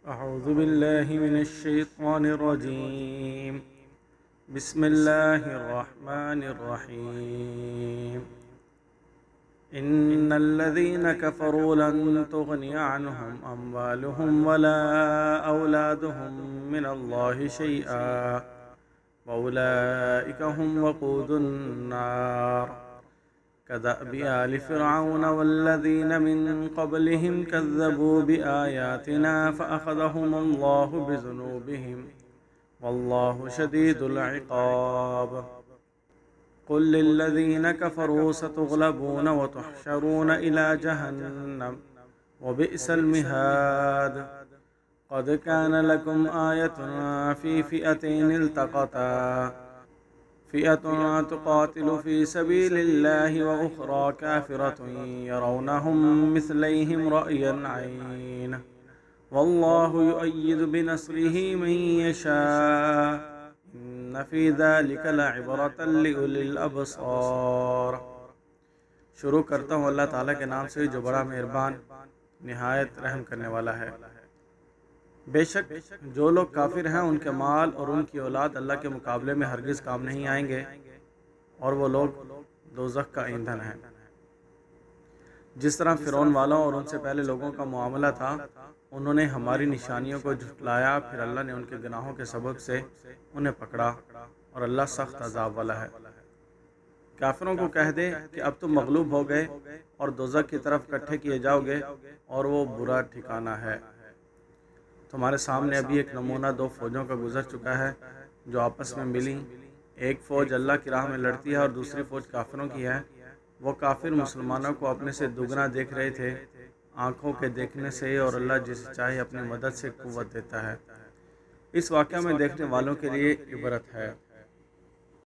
अऊज़ु बिल्लाहि मिनश्शैतानिर्रजीम। बिस्मिल्लाहिर्रहमानिर्रहीम। इन्नल्लज़ीना कफ़रू लन तुग़निया अन्हुम अम्वालुहुम वला औलादुहुम मिनल्लाहि शैआ व उलाइका हुम वक़ूदुन नार कदअबि आलि फ़िरऔन वल्लज़ीन मिन क़ब्लिहिम कज़्ज़बू बिआयातिना फ़अख़ज़हुमुल्लाहु बिज़ुनूबिहिम वल्लाहु शदीदुल इक़ाब। क़ुल लिल्लज़ीन कफ़रू सतुग़लबून व तुहशरून इला जहन्नम व बि'सल मिहाद। क़द कान लकुम आयतुन फ़ी फ़िअतैनि इल्तक़ता फ़िअतुन तुक़ातिलु फ़ी सबीलिल्लाहि व उख़रा काफ़िरतुन यरौनहुम मिस्लैहिम रअयल ऐन वल्लाहु युअय्यिदु बिनस्रिहि मन यशा' इन्न फ़ी ज़ालिका लइब्रतन लिउलिल अबसार। शुरू करता हूँ अल्लाह ताला के नाम से जो बड़ा मेहरबान निहायत रहम करने वाला है। बेशक जो लोग काफिर हैं उनके माल और उनकी औलाद अल्लाह के मुकाबले में हरगिज़ काम नहीं आएंगे और वो लोग दोज़ख का ईंधन है। जिस तरह फ़िरौन वालों और उनसे पहले लोगों का मामला था, उन्होंने हमारी निशानियों को झुठलाया, फिर अल्लाह ने उनके गुनाहों के सबब से उन्हें पकड़ा और अल्लाह सख्त अज़ाब वाला है। काफिरों को कह दे कि अब तुम मगलूब हो गए और दोज़ख की तरफ इकट्ठे किए जाओगे और वो बुरा ठिकाना है। तुम्हारे सामने अभी एक नमूना दो फौजों का गुजर चुका है जो आपस में मिली। एक फ़ौज अल्लाह की राह में लड़ती है और दूसरी फ़ौज काफिरों की है। वो काफिर मुसलमानों को अपने से दुगना देख रहे थे आँखों के देखने से, और अल्लाह जिसे चाहे अपनी मदद से कुव्वत देता है। इस वाक़या में देखने वालों के लिए इबरत है।